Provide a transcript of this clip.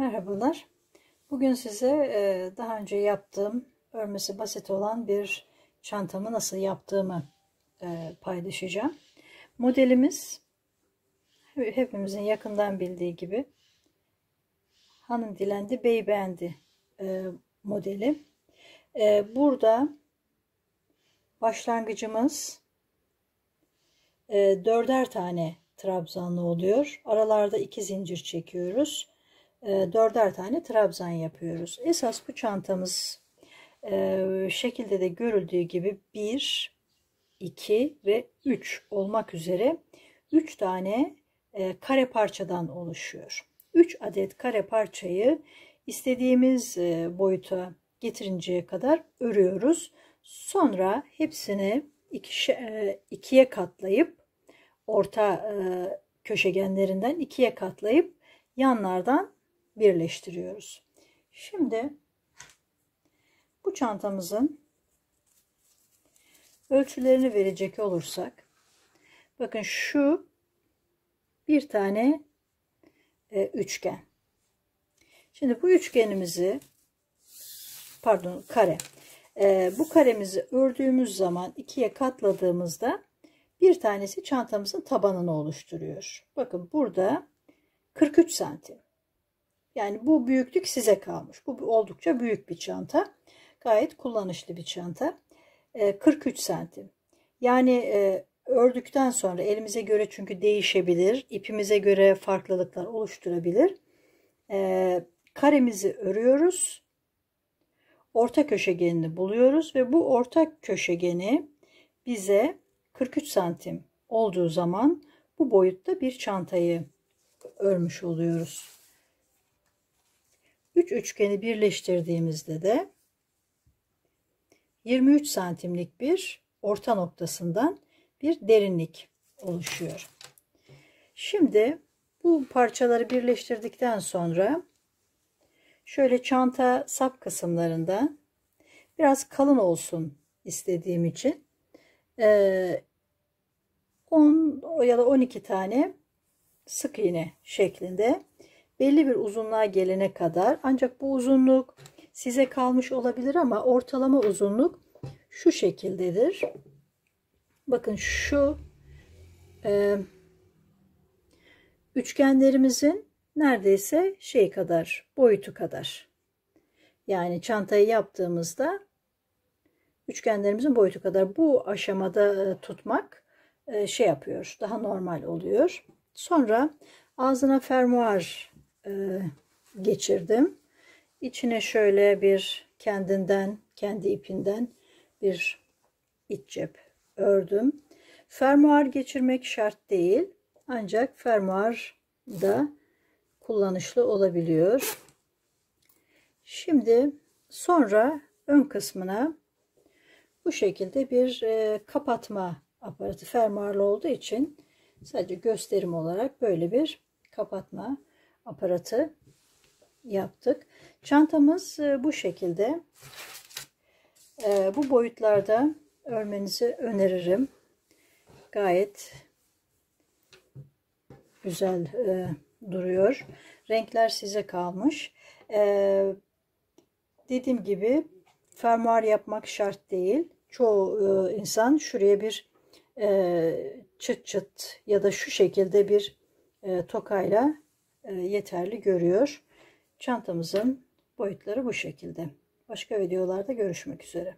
Merhabalar. Bugün size daha önce yaptığım, örmesi basit olan bir çantamı nasıl yaptığımı paylaşacağım. Modelimiz hepimizin yakından bildiği gibi Hanım Dilendi Bey Beğendi modeli. Burada başlangıcımız 4'er tane trabzanlı oluyor. Aralarda 2 zincir çekiyoruz. 4'er tane trabzan yapıyoruz. Esas bu çantamız şekilde de görüldüğü gibi 1, 2 ve 3 olmak üzere 3 tane kare parçadan oluşuyor. 3 adet kare parçayı istediğimiz boyuta getirinceye kadar örüyoruz. Sonra hepsini ikiye katlayıp orta köşegenlerinden ikiye katlayıp yanlardan birleştiriyoruz. Şimdi bu çantamızın ölçülerini verecek olursak, bakın şu bir tane üçgen. Şimdi bu üçgenimizi, pardon, kare. Bu karemizi ördüğümüz zaman ikiye katladığımızda bir tanesi çantamızın tabanını oluşturuyor. Bakın burada 43 santim. Yani bu büyüklük size kalmış. Bu oldukça büyük bir çanta. Gayet kullanışlı bir çanta. 43 santim. Yani ördükten sonra elimize göre, çünkü değişebilir, ipimize göre farklılıklar oluşturabilir. Karemizi örüyoruz. Orta köşegenini buluyoruz ve bu orta köşegeni bize 43 santim olduğu zaman bu boyutta bir çantayı örmüş oluyoruz. 3 üçgeni birleştirdiğimizde de 23 santimlik bir orta noktasından bir derinlik oluşuyor. Şimdi bu parçaları birleştirdikten sonra şöyle çanta sap kısımlarında biraz kalın olsun istediğim için 10 ya da 12 tane sık iğne şeklinde belli bir uzunluğa gelene kadar, ancak bu uzunluk size kalmış olabilir ama ortalama uzunluk şu şekildedir. Bakın şu üçgenlerimizin neredeyse boyutu kadar. Yani çantayı yaptığımızda üçgenlerimizin boyutu kadar. Bu aşamada tutmak yapıyor, daha normal oluyor. Sonra ağzına fermuar geçirdim. İçine şöyle bir kendi ipinden bir iç cep ördüm. Fermuar geçirmek şart değil, ancak fermuar da kullanışlı olabiliyor. Şimdi sonra ön kısmına bu şekilde bir kapatma aparatı, fermuarlı olduğu için sadece gösterim olarak böyle bir kapatma aparatı yaptık. Çantamız bu şekilde. Bu boyutlarda örmenizi öneririm. Gayet güzel duruyor. Renkler size kalmış. Dediğim gibi fermuar yapmak şart değil. Çoğu insan şuraya bir çıt çıt ya da şu şekilde bir tokayla yeterli görüyor. Çantamızın boyutları bu şekilde. Başka videolarda görüşmek üzere.